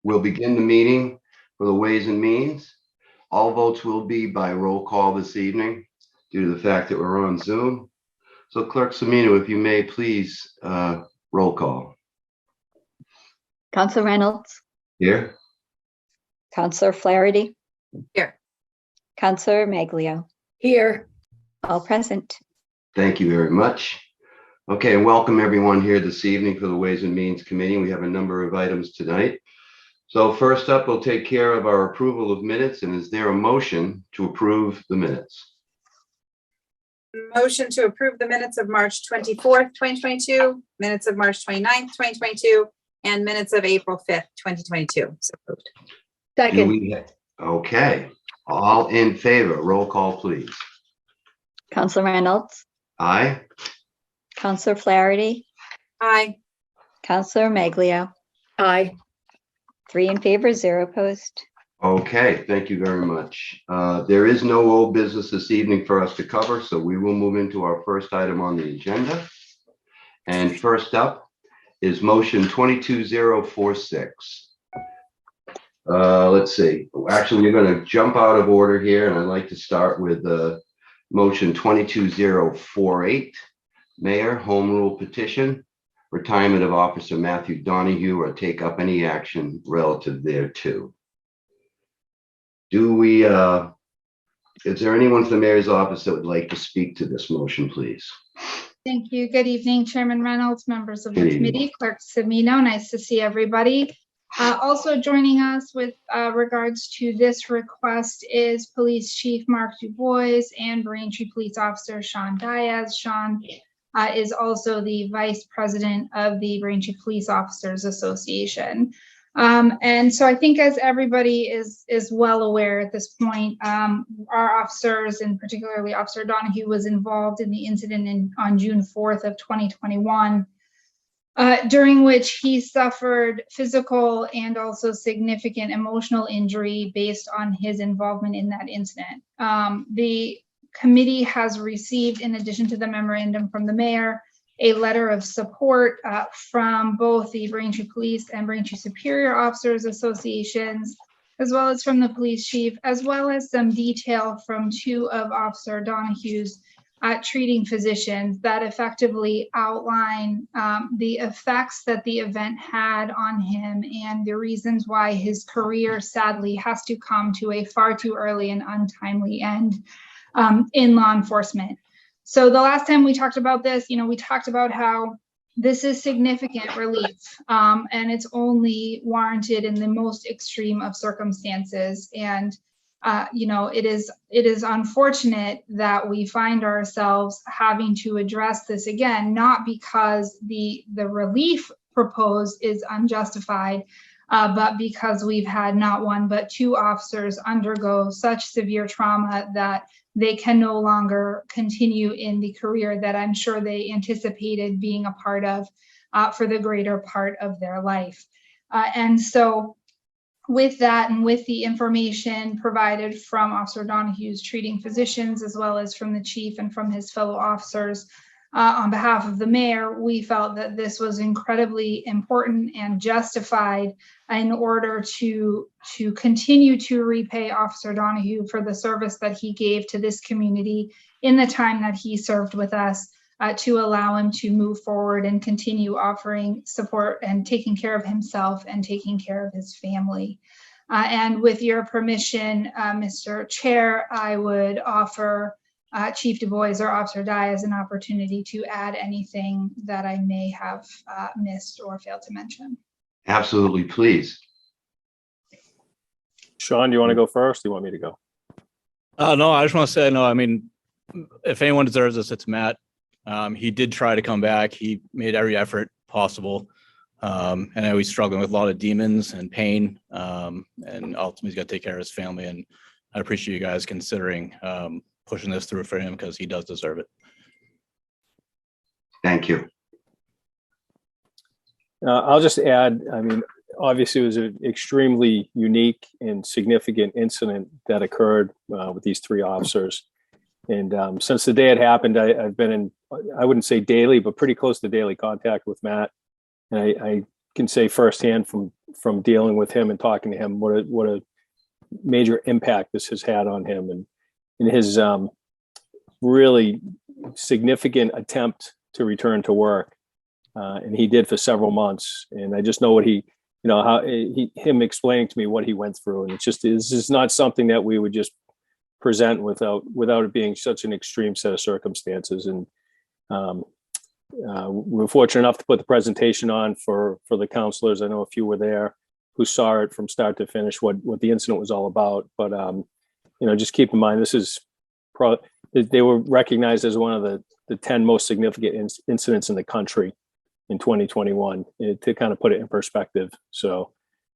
We'll begin the meeting for the Ways and Means. All votes will be by roll call this evening due to the fact that we're on Zoom. So Clerk Semino, if you may, please roll call. Councilor Reynolds. Here. Councilor Flaherty. Here. Councilor Maglio. Here. All present. Thank you very much. Okay, and welcome everyone here this evening for the Ways and Means Committee. We have a number of items tonight. So first up, we'll take care of our approval of minutes. And is there a motion to approve the minutes? Motion to approve the minutes of March 24th, 2022, minutes of March 29th, 2022, and minutes of April 5th, 2022. So moved. Okay, all in favor, roll call, please. Councilor Reynolds. Aye. Councilor Flaherty. Aye. Councilor Maglio. Aye. 3 in favor, 0 opposed. Okay, thank you very much. There is no old business this evening for us to cover, so we will move into our first item on the agenda. And first up is motion 22046. Let's see. Actually, we're going to jump out of order here, and I'd like to start with motion 22048, Mayor Home Rule Petition, retirement of Officer Matthew Donahue, or take up any action relative thereto. Do we, is there anyone from the mayor's office that would like to speak to this motion, please? Thank you. Good evening, Chairman Reynolds, members of the Good committee, Clerk Semino. Nice to see everybody. Also joining us with regards to this request is Police Chief Mark DuBois and Braintree Police Officer Sean Diaz. Sean is also the Vice President of the Braintree Police Officers Association. And so I think, as everybody is well aware at this point, our officers, and particularly Officer Donahue, was involved in the incident on June 4th of 2021, during which he suffered physical and also significant emotional injury based on his involvement in that incident. The committee has received, in addition to the memorandum from the mayor, a letter of support from both the Braintree Police and Braintree Superior Officers Associations, as well as from the police chief, as well as some detail from 2 of Officer Donahue's treating physicians that effectively outline the effects that the event had on him and the reasons why his career sadly has to come to a far too early and untimely end in law enforcement. So the last time we talked about this, we talked about how this is significant relief, and it's only warranted in the most extreme of circumstances. And it is unfortunate that we find ourselves having to address this again, not because the relief proposed is unjustified, but because we've had not 1 but 2 officers undergo such severe trauma that they can no longer continue in the career that I'm sure they anticipated being a part of for the greater part of their life. And so with that, and with the information provided from Officer Donahue's treating physicians, as well as from the chief and from his fellow officers, on behalf of the mayor, we felt that this was incredibly important and justified in order to continue to repay Officer Donahue for the service that he gave to this community in the time that he served with us, to allow him to move forward and continue offering support and taking care of himself and taking care of his family. And with your permission, Mr. Chair, I would offer Chief DuBois or Officer Diaz an opportunity to add anything that I may have missed or failed to mention. Absolutely, please. Sean, do you want to go first? Or do you want me to go? No, I just want to say, no, I mean, if anyone deserves this, it's Matt. He did try to come back. He made every effort possible. I know he's struggling with a lot of demons and pain, and ultimately he's got to take care of his family. And I appreciate you guys considering pushing this through for him, because he does deserve it. Thank you. I'll just add, I mean, obviously it was an extremely unique and significant incident that occurred with these 3 officers. And since the day it happened, I've been in, I wouldn't say daily, but pretty close to daily contact with Matt. And I can say firsthand from dealing with him and talking to him what a major impact this has had on him, and his really significant attempt to return to work, and he did for several months. And I just know what him explaining to me what he went through, and this is not something that we would just present without it being such an extreme set of circumstances. And we were fortunate enough to put the presentation on for the counselors. I know a few were there who saw it from start to finish, what the incident was all about. But just keep in mind, this is they were recognized as one of the 10 most significant incidents in the country in 2021, to kind of put it in perspective. So,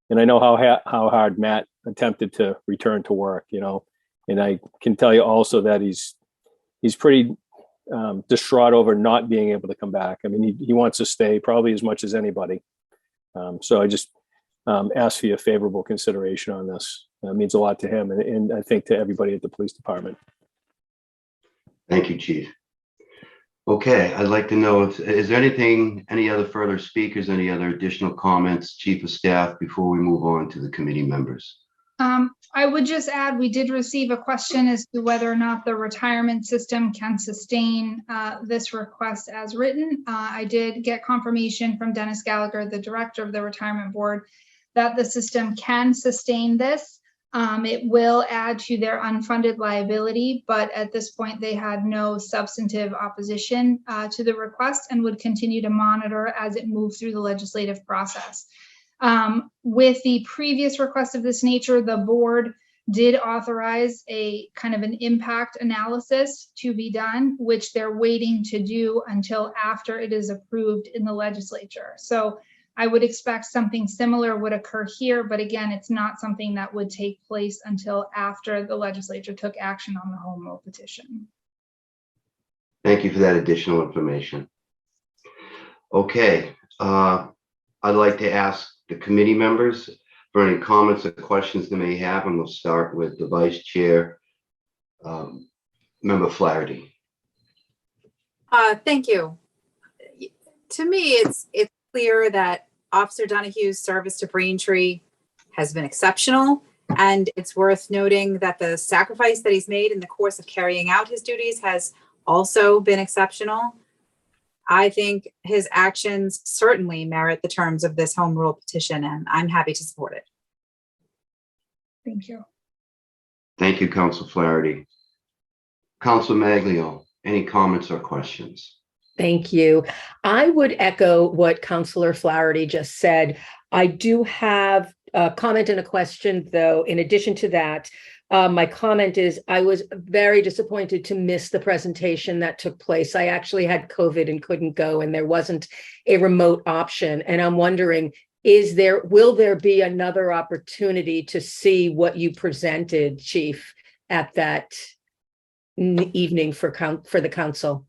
and I know how hard Matt attempted to return to work, and I can tell you also that he's pretty distraught over not being able to come back. I mean, he wants to stay probably as much as anybody. So I just ask for your favorable consideration on this. It means a lot to him, and I think to everybody at the police department. Thank you, Chief. Okay, I'd like to know is there any other further speakers, any other additional comments, Chief of Staff, before we move on to the committee members? I would just add, we did receive a question as to whether or not the retirement system can sustain this request as written. I did get confirmation from Dennis Gallagher, the director of the retirement board, that the system can sustain this. It will add to their unfunded liability, but at this point they had no substantive opposition to the request and would continue to monitor as it moves through the legislative process. With the previous request of this nature, the board did authorize a kind of an impact analysis to be done, which they're waiting to do until after it is approved in the legislature. So I would expect something similar would occur here, but again, it's not something that would take place until after the legislature took action on the home rule petition. Thank you for that additional information. Okay, I'd like to ask the committee members for any comments or questions they may have, and we'll start with the Vice Chair, Member Flaherty. Thank you. To me, it's clear that Officer Donahue's service to Braintree has been exceptional, and it's worth noting that the sacrifice that he's made in the course of carrying out his duties has also been exceptional. I think his actions certainly merit the terms of this home rule petition, and I'm happy to support it. Thank you. Thank you, Council Flaherty. Council Maglio, any comments or questions? Thank you. I would echo what Councilor Flaherty just said. I do have a comment and a question, though. In addition to that, my comment is I was very disappointed to miss the presentation that took place. I actually had COVID and couldn't go, and there wasn't a remote option. And I'm wondering, will there be another opportunity to see what you presented, Chief, at that evening for the council?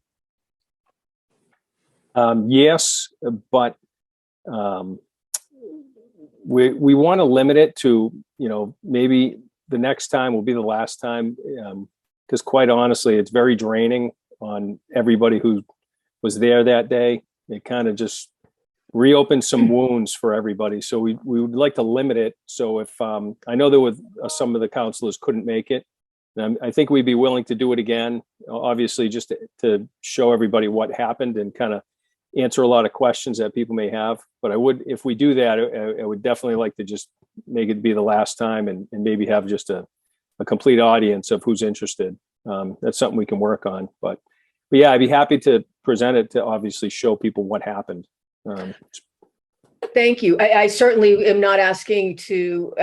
Yes, but we want to limit it to, maybe the next time will be the last time, because quite honestly, it's very draining on everybody who was there that day. It kind of just reopened some wounds for everybody. So we would like to limit it. So if I know there was some of the councilors couldn't make it, and I think we'd be willing to do it again, obviously just to show everybody what happened and kind of answer a lot of questions that people may have. But if we do that, I would definitely like to just make it be the last time and maybe have just a complete audience of who's interested. That's something we can work on. But yeah, I'd be happy to present it to obviously show people what happened. Thank you. I certainly am not asking to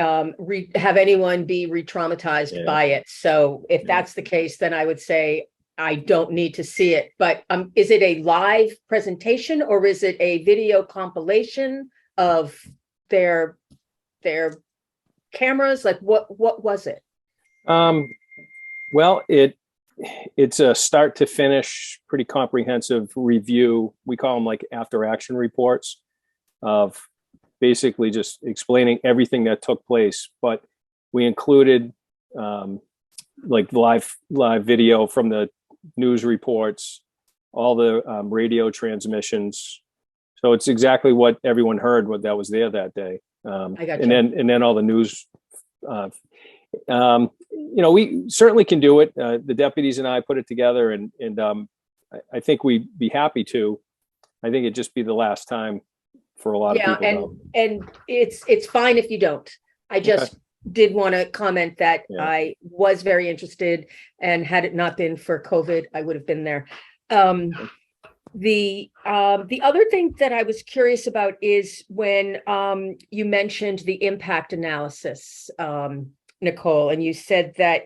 have anyone be re-traumatized by it. So if that's the case, then I would say I don't need to see it. But is it a live presentation or is it a video compilation of their cameras? Like what was it? Well, it's a start to finish, pretty comprehensive review. We call them like after action reports of basically just explaining everything that took place. But we included like live video from the news reports, all the radio transmissions, So it's exactly what everyone heard, what that was there that day. I got And you. then all the news. We certainly can do it. The deputies and I put it together, and I think we'd be happy to. I think it'd just be the last time for a lot of Yeah, people. Though. and it's fine if you don't. I just did want to comment that Yeah. I was very interested, and had it not been for COVID, I would have been there. The other thing that I was curious about is when you mentioned the impact analysis, Nicole, and you said that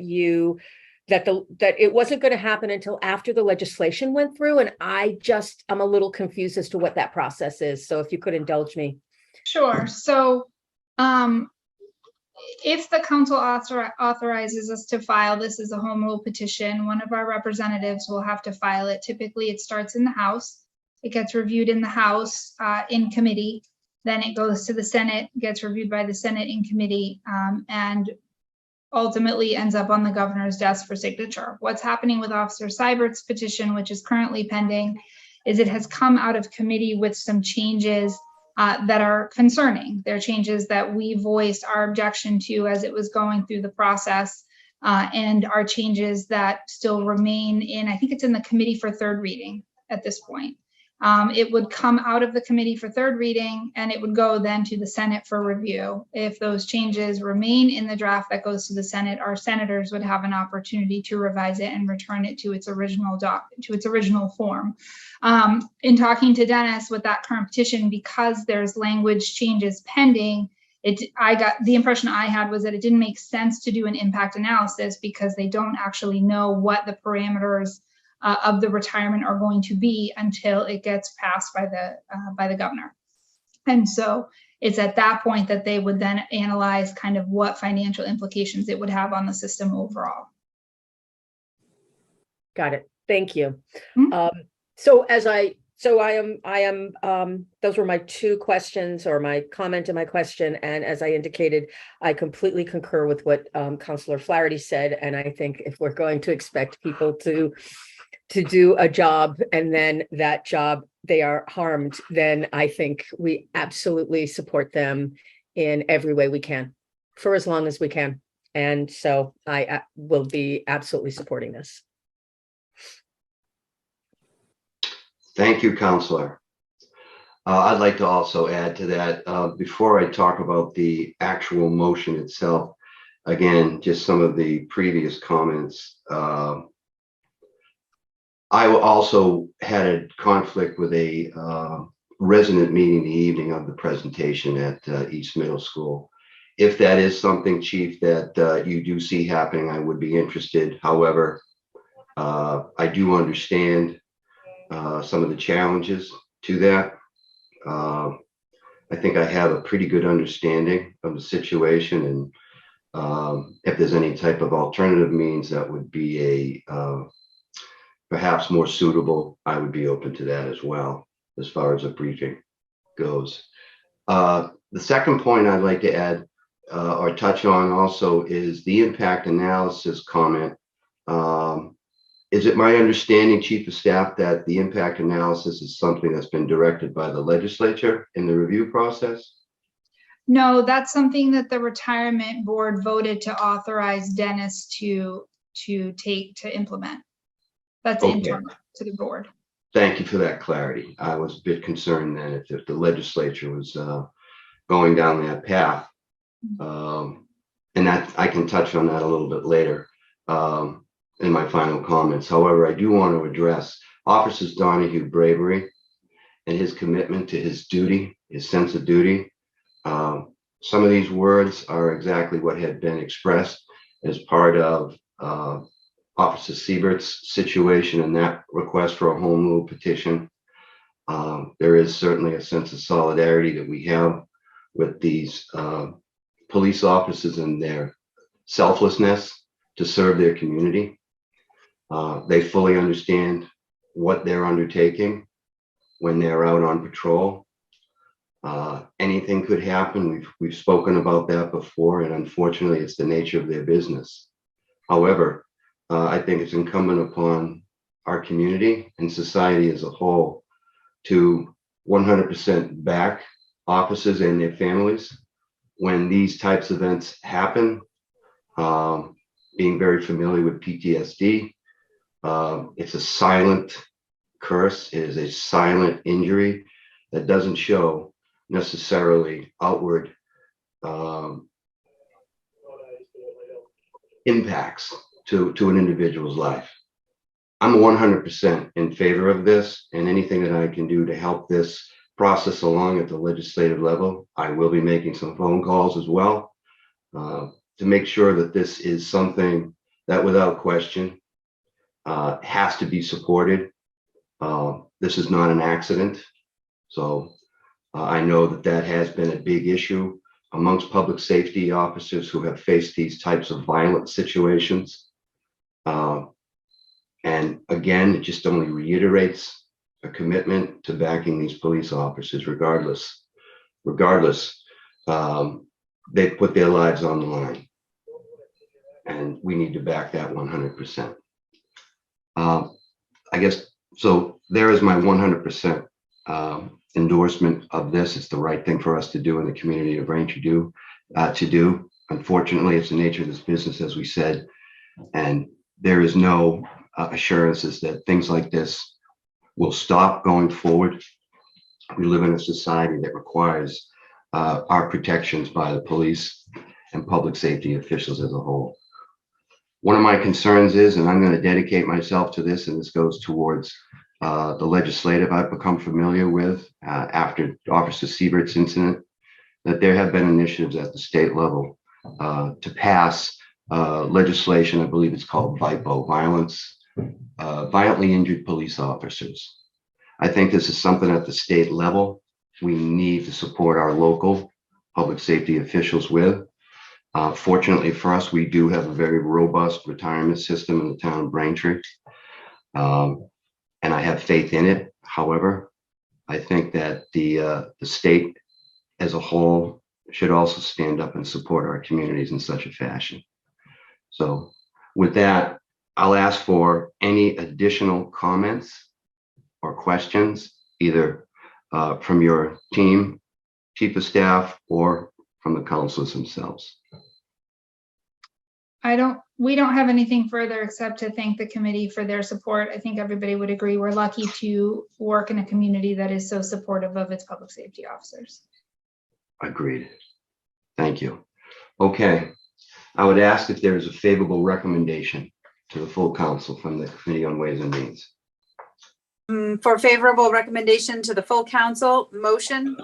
that it wasn't going to happen until after the legislation went through, and I'm a little confused as to what that process is. So if you could indulge me. Sure. So, if the council authorizes us to file this as a home rule petition, one of our representatives will have to file it. Typically, it starts in the House. It gets reviewed in the House in committee. Then it goes to the Senate, gets reviewed by the Senate in committee, and ultimately ends up on the governor's desk for signature. What's happening with Officer Seibert's petition, which is currently pending, is it has come out of committee with some changes that are concerning. They're changes that we voiced our objection to as it was going through the process, and are changes that still remain in, I think it's in the committee for third reading at this point. It would come out of the committee for third reading, and it would go then to the Senate for review. If those changes remain in the draft that goes to the Senate, our senators would have an opportunity to revise it and return it to its original form. In talking to Dennis with that current petition, because there's language changes pending, the impression I had was that it didn't make sense to do an impact analysis because they don't actually know what the parameters of the retirement are going to be until it gets passed by the governor. And so it's at that point that they would then analyze kind of what financial implications it would have on the system overall. Got it. Thank you. Mhm. Those were my two questions, or my comment and my question. And as I indicated, I completely concur with what Councilor Flaherty said. And I think if we're going to expect people to do a job and then that job they are harmed, then I think we absolutely support them in every way we can for as long as we can. And so I will be absolutely supporting this. Thank you, Counselor. I'd like to also add to that, before I talk about the actual motion itself, again, just some of the previous comments. I also had a conflict with a resident meeting the evening of the presentation at East Middle School. If that is something, Chief, that you do see happening, I would be interested. However, I do understand some of the challenges to that. I think I have a pretty good understanding of the situation, and if there's any type of alternative means that would be perhaps more suitable, I would be open to that as well, as far as a briefing goes. The second point I'd like to add or touch on also is the impact analysis comment. Is it my understanding, Chief of Staff, that the impact analysis is something that's been directed by the legislature in the review process? No, that's something that the retirement board voted to authorize Dennis to implement. That's Okay. internal to the board. Thank you for that clarity. I was a bit concerned then if the legislature was going down that path. And that I can touch on that a little bit later in my final comments. However, I do want to address Officer Donahue's bravery and his commitment to his duty, his sense of duty. Some of these words are exactly what had been expressed as part of Officer Seibert's situation and that request for a home rule petition. There is certainly a sense of solidarity that we have with these police officers and their selflessness to serve their community. They fully understand what they're undertaking when they're out on patrol. Anything could happen. We've spoken about that before, and unfortunately, it's the nature of their business. However, I think it's incumbent upon our community and society as a whole to 100% back officers and their families when these types of events happen. Being very familiar with PTSD, it's a silent curse. It is a silent injury that doesn't show necessarily outward impacts to an individual's life. I'm 100% in favor of this, and anything that I can do to help this process along at the legislative level, I will be making some phone calls as well to make sure that this is something that without question has to be supported. This is not an accident. So I know that that has been a big issue amongst public safety officers who have faced these types of violent situations. And again, it just only reiterates a commitment to backing these police officers regardless. They put their lives on the line. And we need to back that 100%. I guess, so there is my 100% endorsement of this. It's the right thing for us to do in the community of Braintree to do. Unfortunately, it's the nature of this business, as we said, and there is no assurances that things like this will stop going forward. We live in a society that requires our protections by the police and public safety officials as a whole. One of my concerns is, and I'm going to dedicate myself to this, and this goes towards the legislative I've become familiar with after Officer Siebert's incident, that there have been initiatives at the state level to pass legislation, I believe it's called VIPO, violently injured police officers. I think this is something at the state level we need to support our local public safety officials with. Fortunately for us, we do have a very robust retirement system in the town of Braintree, and I have faith in it. However, I think that the state as a whole should also stand up and support our communities in such a fashion. So with that, I'll ask for any additional comments or questions, either from your team, chief of staff, or from the councilors themselves. We don't have anything further except to thank the committee for their support. I think everybody would agree we're lucky to work in a community that is so supportive of its public safety officers. Agreed. Thank you. Okay. I would ask if there is a favorable recommendation to the full council from the Committee on Ways and Means. For favorable recommendation to the full council, motion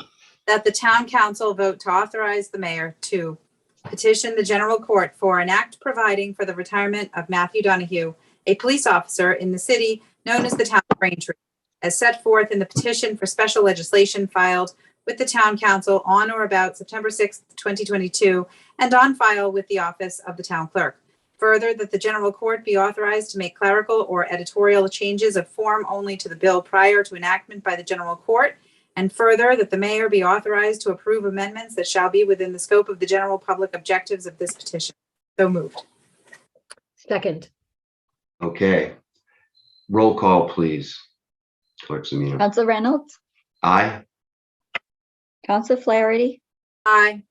that the town council vote to authorize the mayor to petition the general court for an act providing for the retirement of Matthew Donahue, a police officer in the city known as the town of Braintree, as set forth in the petition for special legislation filed with the town council on or about September 6th, 2022, and on file with the office of the town clerk. Further, that the general court be authorized to make clerical or editorial changes of form only to the bill prior to enactment by the general court. And further, that the mayor be authorized to approve amendments that shall be within the scope of the general public objectives of this petition. So moved. Second. Okay. Roll call, please. Clerk Semino. Counselor Reynolds, Aye. Counselor Flaherty, Aye.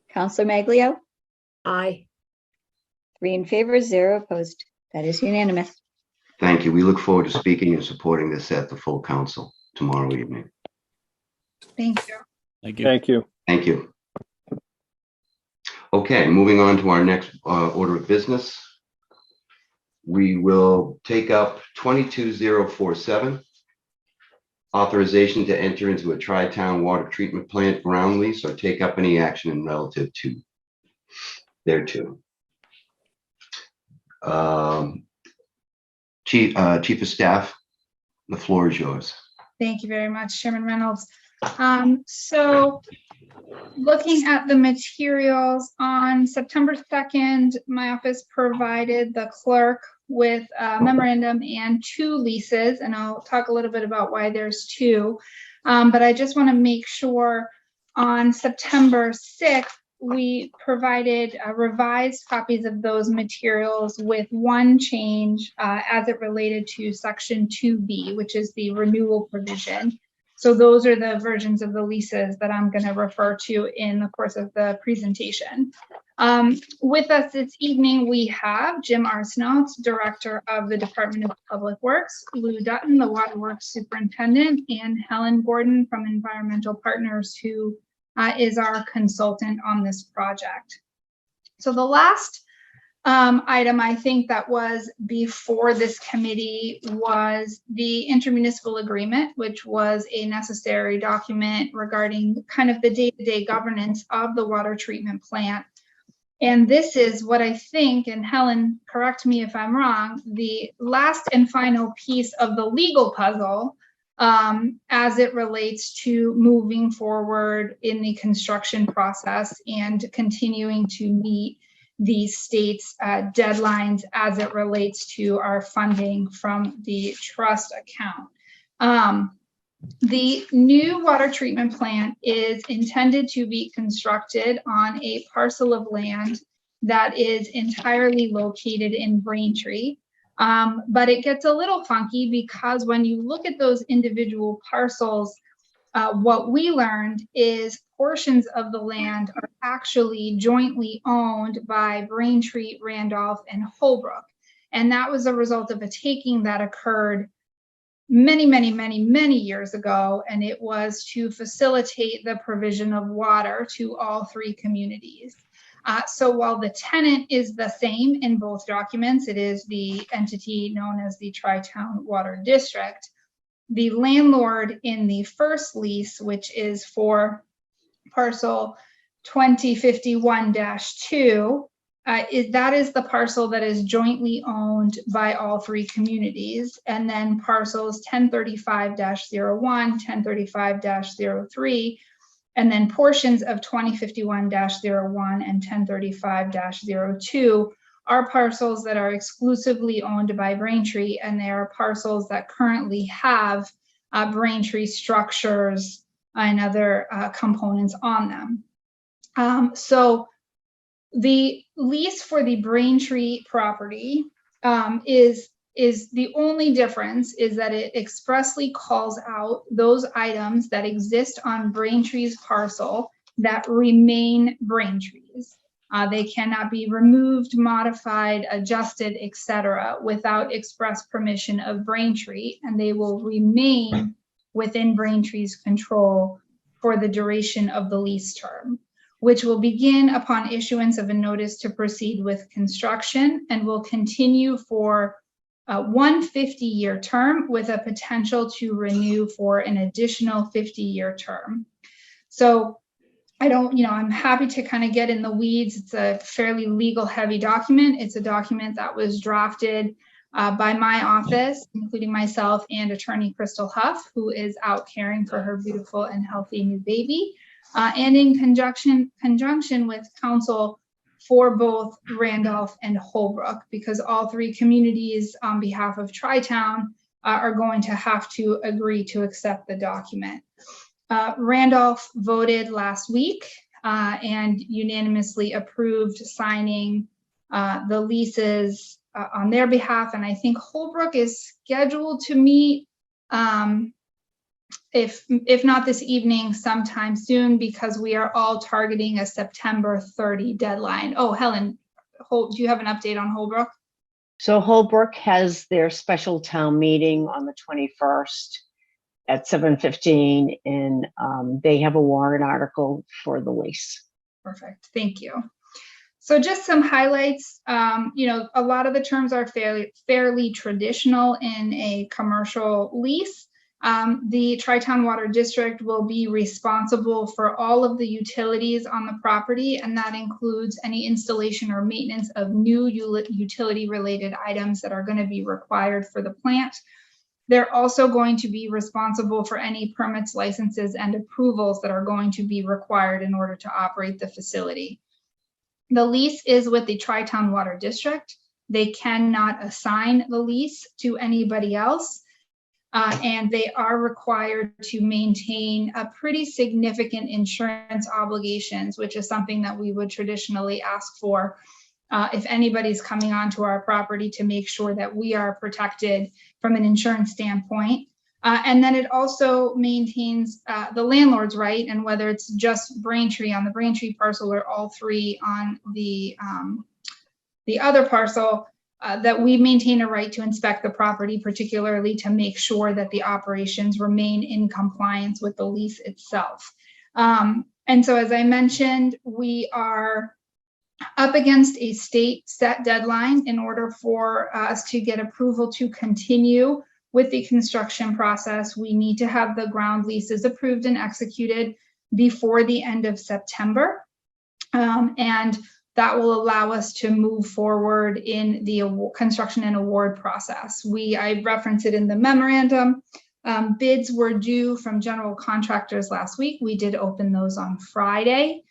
Counselor Maglio, Aye. 3 in favor, 0 opposed. That is unanimous. Thank you. We look forward to speaking and supporting this at the full council tomorrow evening. Thank you. Thank you. Thank you. Thank you. Okay, moving on to our next order of business. We will take up 22047, authorization to enter into a tri-town water treatment plant ground lease or take up any action in relative to thereto. Chief of Staff, the floor is yours. Thank you very much, Chairman Reynolds. So looking at the materials, on September 2nd, my office provided the clerk with a memorandum and 2 leases, and I'll talk a little bit about why there's 2. But I just want to make sure on September 6th, we provided revised copies of those materials with 1 change as it related to Section 2B, which is the renewal provision. So those are the versions of the leases that I'm going to refer to in the course of the presentation. With us this evening, we have Jim Arsenault, Director of the Department of Public Works, Lou Dutton, the Waterworks Superintendent, and Helen Gordon from Environmental Partners, who is our consultant on this project. So the last item I think that was before this committee was the Inter-Municipal Agreement, which was a necessary document regarding kind of the day-to-day governance of the water treatment plant. And this is what I think, and Helen, correct me if I'm wrong, the last and final piece of the legal puzzle as it relates to moving forward in the construction process and continuing to meet the state's deadlines as it relates to our funding from the trust account. The new water treatment plant is intended to be constructed on a parcel of land that is entirely located in Braintree. But it gets a little funky because when you look at those individual parcels, what we learned is portions of the land are actually jointly owned by Braintree, Randolph, and Holbrook. And that was a result of a taking that occurred many years ago. And it was to facilitate the provision of water to all three communities. So while the tenant is the same in both documents, it is the entity known as the Tri-Town Water District. The landlord in the first lease, which is for parcel 2051-2, that is the parcel that is jointly owned by all three communities. And then parcels 1035-01, 1035-03, and then portions of 2051-01 and 1035-02 are parcels that are exclusively owned by Braintree, and they are parcels that currently have Braintree structures and other components on them. So the lease for the Braintree property is the only difference is that it expressly calls out those items that exist on Braintree's parcel that remain Braintree's. They cannot be removed, modified, adjusted, etc., without express permission of Braintree, and they will remain within Braintree's control for the duration of the lease term, which will begin upon issuance of a notice to proceed with construction and will continue for one 50-year term with a potential to renew for an additional 50-year term. So I'm happy to kind of get in the weeds. It's a fairly legal heavy document. It's a document that was drafted by my office, including myself and attorney Crystal Huff, who is out caring for her beautiful and healthy new baby, and in conjunction with counsel for both Randolph and Holbrook, because all three communities on behalf of Tri-Town are going to have to agree to accept the document. Randolph voted last week and unanimously approved signing the leases on their behalf. And I think Holbrook is scheduled to meet, if not this evening, sometime soon, because we are all targeting a September 30 deadline. Oh, Helen, do you have an update on Holbrook? So Holbrook has their special town meeting on the 21st. At 7:15, and they have a warrant article for the lease. Perfect, thank you. So just some highlights. A lot of the terms are fairly traditional in a commercial lease. The Tri-Town Water District will be responsible for all of the utilities on the property, and that includes any installation or maintenance of new utility-related items that are going to be required for the plant. They're also going to be responsible for any permits, licenses, and approvals that are going to be required in order to operate the facility. The lease is with the Tri-Town Water District. They cannot assign the lease to anybody else, and they are required to maintain a pretty significant insurance obligations, which is something that we would traditionally ask for if anybody's coming onto our property, to make sure that we are protected from an insurance standpoint. And then it also maintains the landlord's right, and whether it's just Braintree on the Braintree parcel or all three on the other parcel, that we maintain a right to inspect the property, particularly to make sure that the operations remain in compliance with the lease itself. And so, as I mentioned, we are up against a state set deadline in order for us to get approval to continue with the construction process. We need to have the ground leases approved and executed before the end of September. And that will allow us to move forward in the construction and award process. I referenced it in the memorandum. Bids were due from general contractors last week. We did open those on Friday.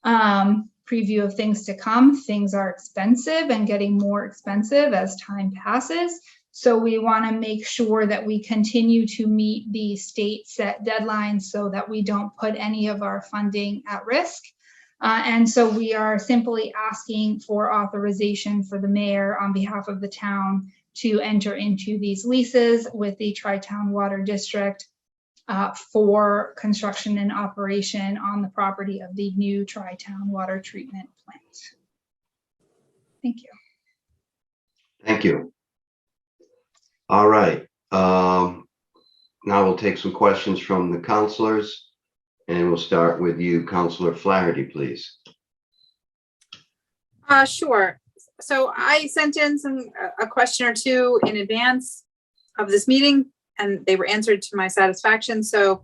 Preview of things to come. Things are expensive and getting more expensive as time passes. So we want to make sure that we continue to meet the state set deadlines so that we don't put any of our funding at risk. And so we are simply asking for authorization for the mayor on behalf of the town to enter into these leases with the Tri-Town Water District for construction and operation on the property of the new Tri-Town Water Treatment Plant. Thank you. Thank you. All right. Now we'll take some questions from the counselors, and we'll start with you, Councilor Flaherty, please. Sure. So I sent in a question or two in advance of this meeting, and they were answered to my satisfaction. So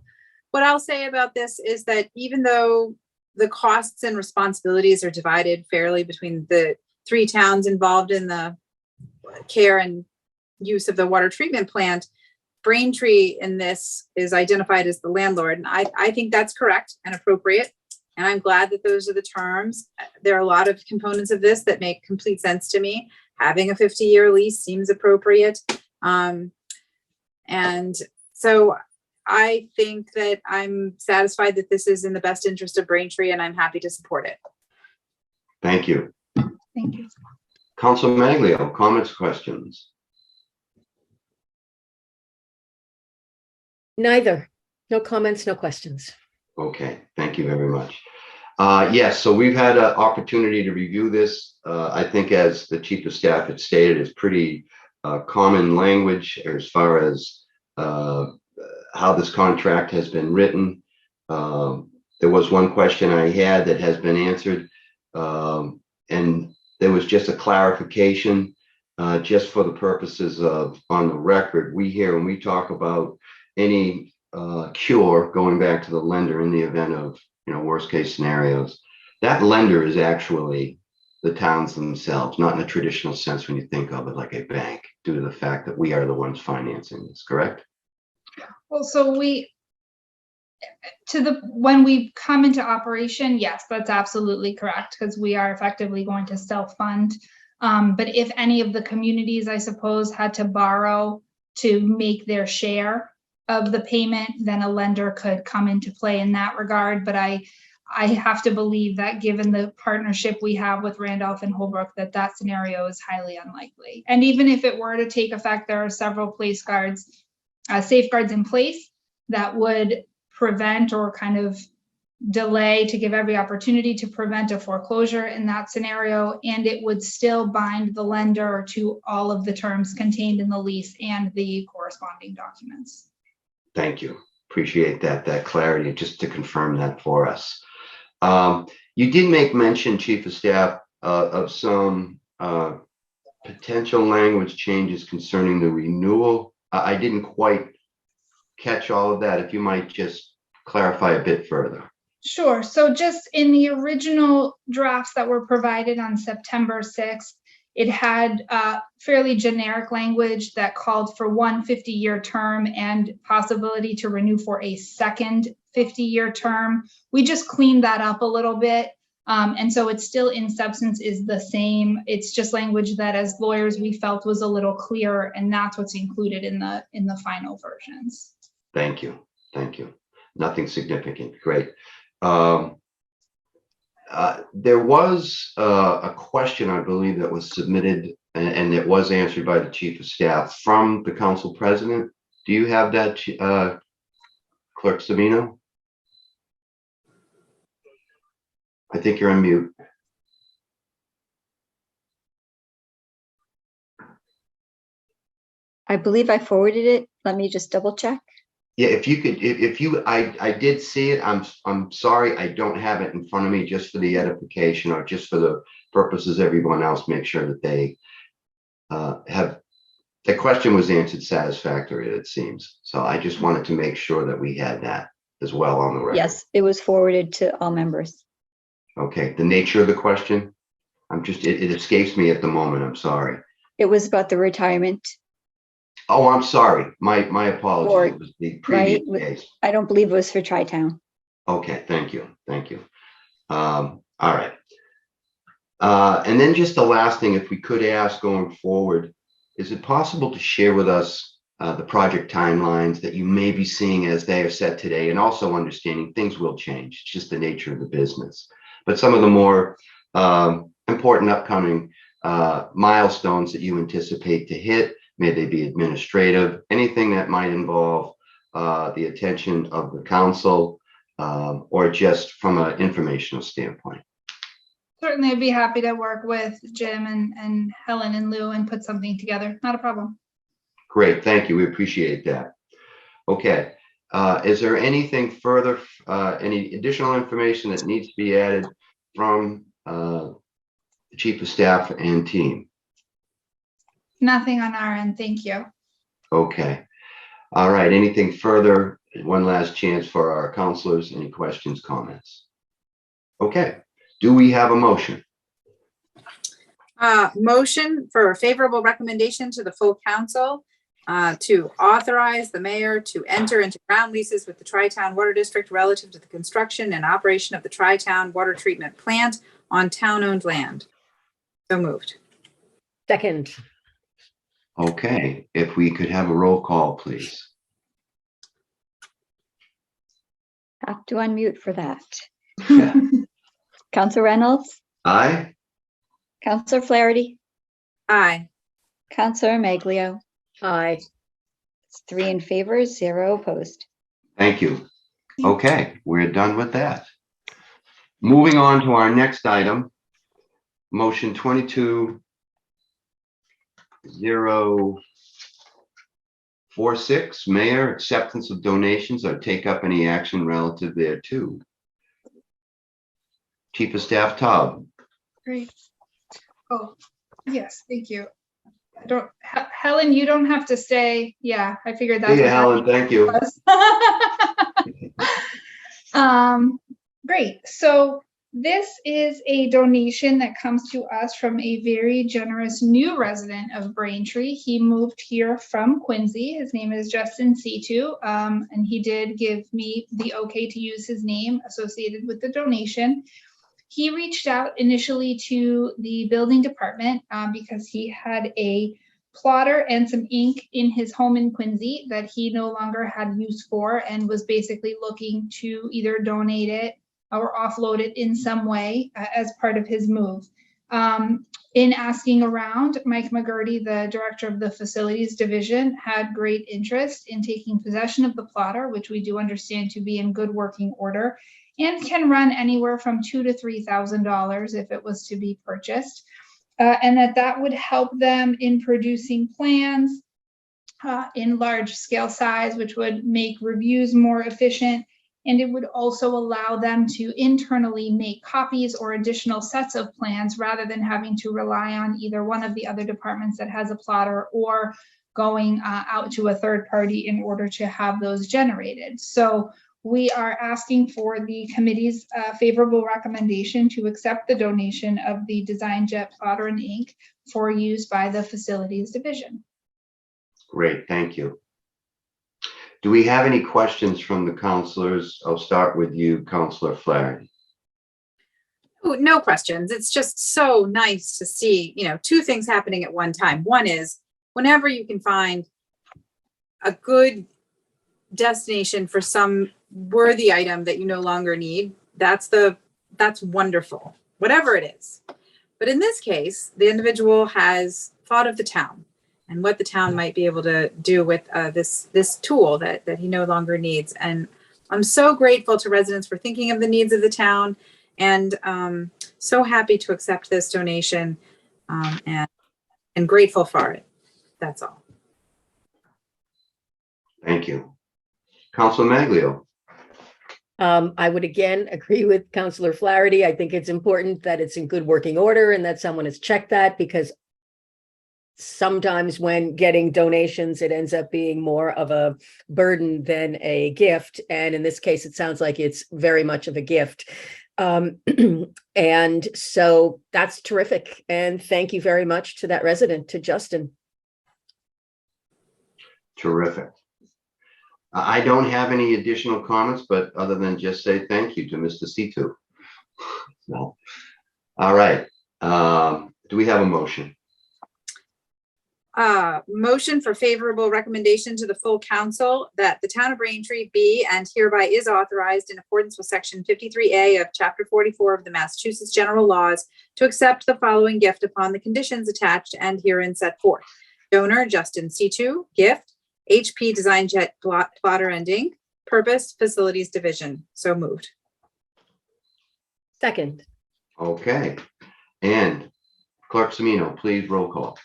what I'll say about this is that even though the costs and responsibilities are divided fairly between the three towns involved in the care and use of the water treatment plant, Braintree in this is identified as the landlord. And I think that's correct and appropriate. And I'm glad that those are the terms. There are a lot of components of this that make complete sense to me. Having a 50-year lease seems appropriate. And so I think that I'm satisfied that this is in the best interest of Braintree, and I'm happy to support it. Thank you. Thank you. Councilor Maglio, comments, questions? Neither. No comments, no questions. Okay, thank you very much. Yes, so we've had an opportunity to review this. I think, as the Chief of Staff had stated, it's pretty common language as far as how this contract has been written. There was one question I had that has been answered, and there was just a clarification, just for the purposes of on the record. We hear when we talk about any cure going back to the lender in the event of, worst case scenarios, that lender is actually the towns themselves, not in a traditional sense when you think of it like a bank, due to the fact that we are the ones financing this, correct? Well, so when we come into operation, yes, that's absolutely correct, because we are effectively going to self-fund. But if any of the communities, I suppose, had to borrow to make their share of the payment, then a lender could come into play in that regard. But I have to believe that given the partnership we have with Randolph and Holbrook, that scenario is highly unlikely. And even if it were to take effect, there are several safeguards in place that would prevent or kind of delay, to give every opportunity to prevent a foreclosure in that scenario, and it would still bind the lender to all of the terms contained in the lease and the corresponding documents. Thank you. Appreciate that clarity, just to confirm that for us. You did make mention, Chief of Staff, of some potential language changes concerning the renewal. I didn't quite catch all of that. If you might just clarify a bit further. Sure. So just in the original drafts that were provided on September 6th, it had fairly generic language that called for one 50-year term and possibility to renew for a second 50-year term. We just cleaned that up a little bit. And so it's still in substance is the same. It's just language that as lawyers we felt was a little clearer, and that's what's included in the final versions. Thank you. Thank you. Nothing significant. Great. There was a question, I believe, that was submitted, and it was answered by the Chief of Staff from the Council President. Do you have that, Clerk Savino? I think you're on mute. I believe I forwarded it. Let me just double check. Yeah, if you could, if you, I did see it. I'm sorry, I don't have it in front of me, just for the edification or just for the purposes, everyone else, make sure that they have, the question was answered satisfactorily, it seems. So I just wanted to make sure that we had that as well on the record. Yes, it was forwarded to all members. Okay, the nature of the question? It escapes me at the moment, I'm sorry. It was about the retirement. Oh, I'm sorry, my apologies. Or- It was the previous right, case. I don't believe it was for Tri-Town. Okay, thank you. All right. And then just the last thing, if we could ask going forward, is it possible to share with us the project timelines that you may be seeing as they are set today, and also understanding things will change, it's just the nature of the business. But some of the more important upcoming milestones that you anticipate to hit, may they be administrative, anything that might involve the attention of the council, or just from an informational standpoint. Certainly, I'd be happy to work with Jim and Helen and Lou and put something together. Not a problem. Great, thank you. We appreciate that. Okay, is there anything further, any additional information that needs to be added from the Chief of Staff and team? Nothing on our end. Thank you. Okay. All right, anything further? One last chance for our counselors. Any questions, comments? Okay, do we have a motion? Motion for a favorable recommendation to the full council to authorize the mayor to enter into ground leases with the Tri-Town Water District relative to the construction and operation of the Tri-Town Water Treatment Plant on town-owned land. So moved. Second. Okay, if we could have a roll call, please. Have to unmute for that. Yeah. Counselor Reynolds, Aye? Counselor Flaherty, Aye. Counselor Maglio. Aye. It's 3 in favor, 0 opposed. Thank you. Okay, we're done with that. Moving on to our next item, motion 22046, mayor acceptance of donations or take up any action relative thereto. Chief of Staff Taub. Great. Oh, yes, thank you. Helen, you don't have to stay. Yeah, I figured that. Hey, Helen, thank you. Great. So this is a donation that comes to us from a very generous new resident of Braintree. He moved here from Quincy. His name is Justin Situ, and he did give me the okay to use his name associated with the donation. He reached out initially to the building department because he had a plotter and some ink in his home in Quincy that he no longer had use for, and was basically looking to either donate it or offload it in some way as part of his move. In asking around, Mike McGurty, the director of the facilities division, had great interest in taking possession of the plotter, which we do understand to be in good working order, and can run anywhere from $2,000 to $3,000 if it was to be purchased. And that would help them in producing plans in large scale size, which would make reviews more efficient. And it would also allow them to internally make copies or additional sets of plans rather than having to rely on either one of the other departments that has a plotter or going out to a third party in order to have those generated. So we are asking for the committee's favorable recommendation to accept the donation of the Design Jet plotter and ink for use by the facilities division. Great, thank you. Do we have any questions from the counselors? I'll start with you, Counselor Flaherty. Ooh, no questions. It's just so nice to see, two things happening at one time. One is whenever you can find a good destination for some worthy item that you no longer need, that's wonderful, whatever it is. But in this case, the individual has thought of the town what the town might be able to do with this tool that he no longer needs. And I'm so grateful to residents for thinking of the needs of the town, and so happy to accept this donation, and grateful for it. That's all. Thank you. Councilor Maglio. I would again agree with Councilor Flaherty. I think it's important that it's in good working order and that someone has checked that, because sometimes when getting donations, it ends up being more of a burden than a gift. And in this case, it sounds like it's very much of a gift. And so that's terrific. And thank you very much to that resident, to Justin. Terrific. I don't have any additional comments, but other than just say thank you to Mr. Situ. No. All right. Do we have a motion? Motion for favorable recommendation to the full council that the town of Braintree be and hereby is authorized in accordance with section 53A of chapter 44 of the Massachusetts General Laws to accept the following gift upon the conditions attached and herein set forth. Donor Justin C2. Gift HP Design Jet Plotter and Ink. Purpose Facilities Division. So moved. Second. Okay. And Clerk Semino, please roll call.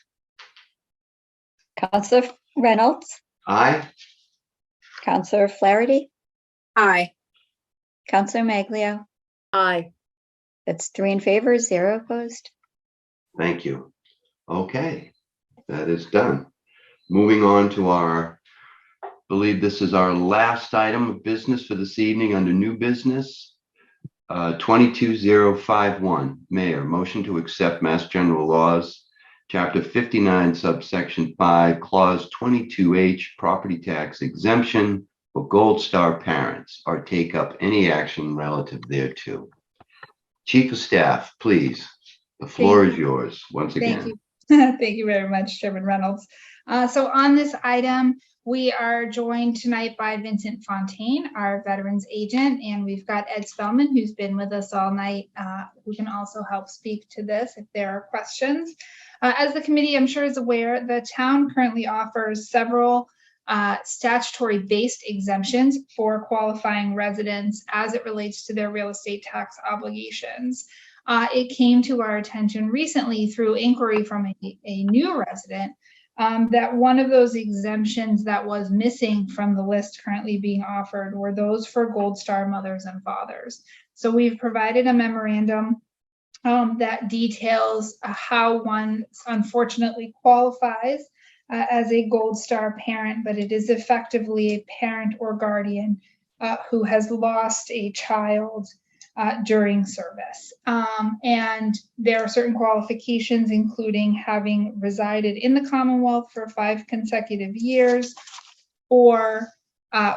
Counselor Reynolds, Aye. Counselor Flaherty, Aye. Counselor Maglio. Aye. That's 3 in favor, 0 opposed. Thank you. Okay, that is done. Moving on to I believe this is our last item of business for this evening under new business. 22051, Mayor, motion to accept Mass General Laws, Chapter 59, subsection 5, Clause 22H, property tax exemption for Gold Star parents, or take up any action relative thereto. Chief of Staff, please, the floor is yours once again. Thank you. Thank you very much, Chairman Reynolds. So on this item, we are joined tonight by Vincent Fontaine, our veterans agent, and we've got Ed Spellman, who's been with us all night, who can also help speak to this if there are questions. As the committee, I'm sure, is aware, the town currently offers several statutory-based exemptions for qualifying residents as it relates to their real estate tax obligations. It came to our attention recently through inquiry from a new resident that one of those exemptions that was missing from the list currently being offered were those for Gold Star mothers and fathers. So we've provided a memorandum that details how one unfortunately qualifies as a Gold Star parent, but it is effectively a parent or guardian who has lost a child during service. And there are certain qualifications, including having resided in the Commonwealth for 5 consecutive years, or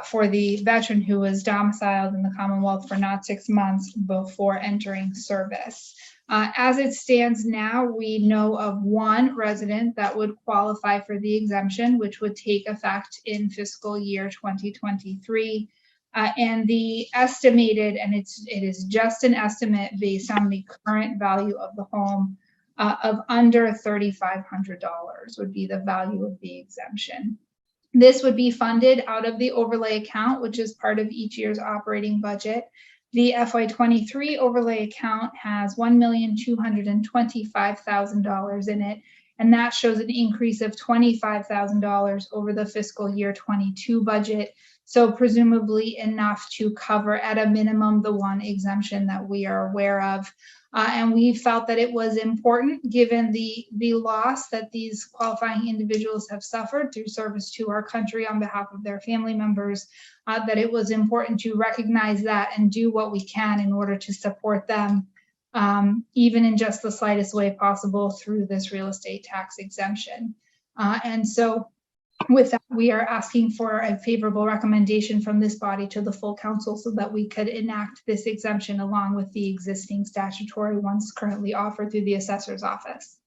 for the veteran who was domiciled in the Commonwealth for not 6 months before entering service. As it stands now, we know of one resident that would qualify for the exemption, which would take effect in fiscal year 2023. And the estimated, and it is just an estimate based on the current value of the home, of under $3,500 would be the value of the exemption. This would be funded out of the overlay account, which is part of each year's operating budget. The FY23 overlay account has $1,225,000 in it, and that shows an increase of $25,000 over the fiscal year 22 budget. So presumably enough to cover at a minimum the one exemption that we are aware of. And we felt that it was important, given the loss that these qualifying individuals have suffered through service to our country on behalf of their family members, that it was important to recognize that and do what we can in order to support them, even in just the slightest way possible through this real estate tax exemption. And so with that, we are asking for a favorable recommendation from this body to the full council so that we could enact this exemption along with the existing statutory ones currently offered through the assessor's office.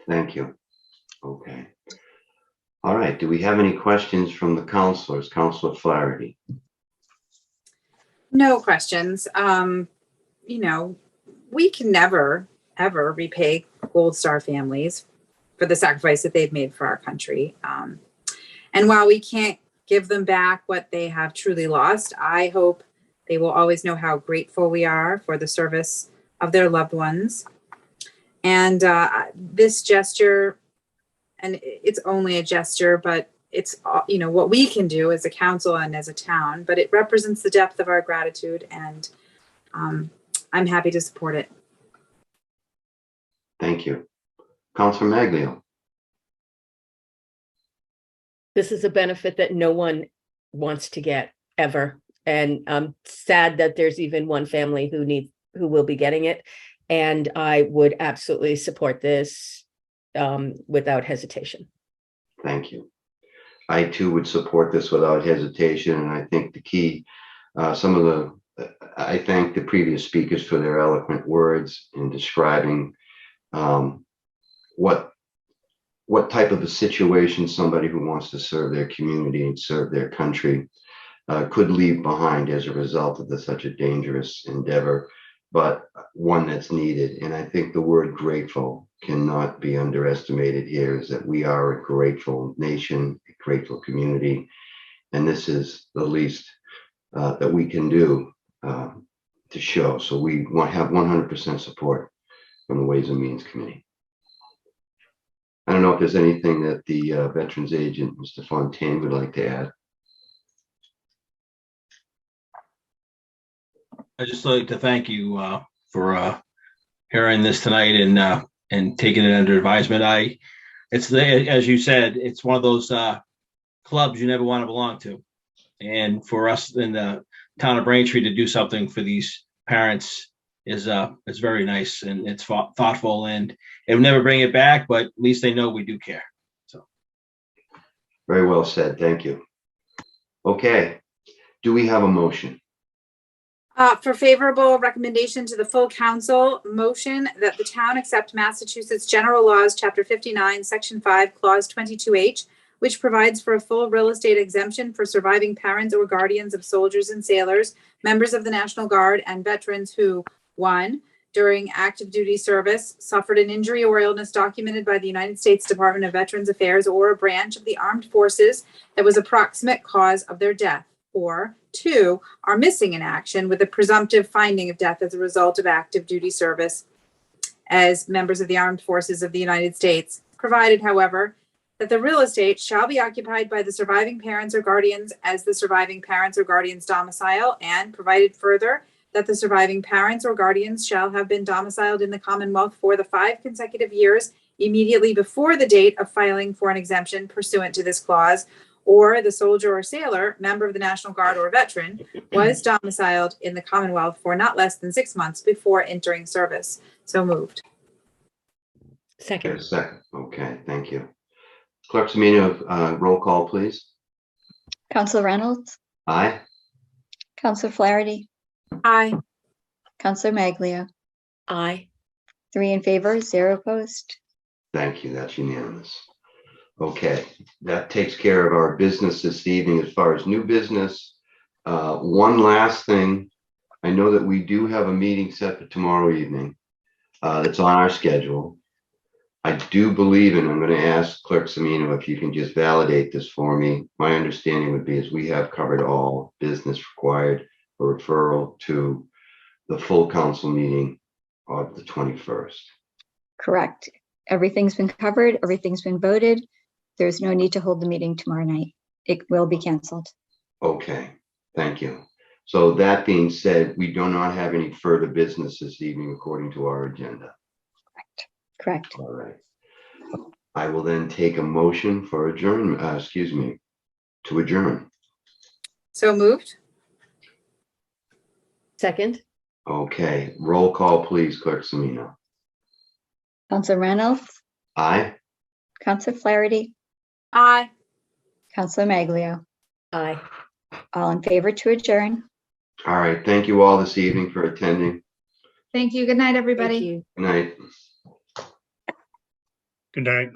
Thank you. Okay. All right. Do we have any questions from the councilors? Councilor Flaherty. No questions. You know, we can never, ever repay Gold Star families for for the sacrifice that they've made for our country. And while we can't give them back what they have truly lost, I hope they will always know how grateful we are for the service of their loved ones. And this gesture, and it's only a gesture, but it's, what we can do as a council and as a town, but it represents the depth of our gratitude, and I'm happy to support it. Thank you. Councilor Maglio. This is a benefit that no one wants to get ever. And I'm sad that there's even one family who will be getting it. And I would absolutely support this without hesitation. Thank you. I too would support this without hesitation. And I think the key, I thank the previous speakers for their eloquent words in describing what type of a situation somebody who wants to serve their community and serve their country could leave behind as a result of such a dangerous endeavor, but one that's needed. And I think the word grateful cannot be underestimated here, is that we are a grateful nation, a grateful community, and this is the least that we can do to show. So we have 100% support from the Ways and Means Committee. I don't know if there's anything that the Veterans Agent, Mr. Fontaine, would like to add. I'd just like to thank you for hearing this tonight and taking it under advisement. As you said, it's one of those clubs you never want to belong to. And for us in the town of Braintree to do something for these parents is very nice, and it's thoughtful, and it will never bring it back, but at least they know we do care. So Very well said. Thank you. Okay. Do we have a motion? For favorable recommendation to the full council, motion that the town accept Massachusetts General Laws, Chapter 59, Section 5, Clause 22H, which provides for a full real estate exemption for surviving parents or guardians of soldiers and sailors, members of the National Guard, and veterans who, 1, during active duty service, suffered an injury or illness documented by the United States Department of Veterans Affairs or a branch of the armed forces that was a proximate cause of their death, or 2, are missing in action with a presumptive finding of death as a result of active duty service as members of the armed forces of the United States, provided, however, that the real estate shall be occupied by the surviving parents or guardians as the surviving parents or guardians domicile, and provided further that the surviving parents or guardians shall have been domiciled in the Commonwealth for the 5 consecutive years immediately before the date of filing for an exemption pursuant to this clause, or the soldier or sailor, member of the National Guard or veteran, was domiciled in the Commonwealth for not less than 6 months before entering service. So moved. Second. Second. Okay, thank you. Clerk Semino, roll call, please. Council Reynolds, Aye. Council Flaherty, Aye. Council Maglio, Aye. 3 in favor, 0 opposed. Thank you. That's unanimous. Okay, that takes care of our business this evening. As far as new business, one last thing. I know that we do have a meeting set for tomorrow evening. That's on our schedule. I do believe, and I'm going to ask Clerk Semino if you can just validate this for me. My understanding would be is we have covered all business required for referral to the full council meeting of the 21st. Correct. Everything's been covered. Everything's been voted. There's no need to hold the meeting tomorrow night. It will be canceled. Okay, thank you. So that being said, we do not have any further business this evening according to our agenda. Correct. All right. I will then take a motion for adjournment, to adjourn. So moved. Second. Okay, roll call, please, Clerk Semino. Council Reynolds, Aye. Council Flaherty, Aye. Council Maglio, Aye. all in favor to adjourn. All right, thank you all this evening for attending. Thank you. Good night, everybody. Thank you. Good night. Good night.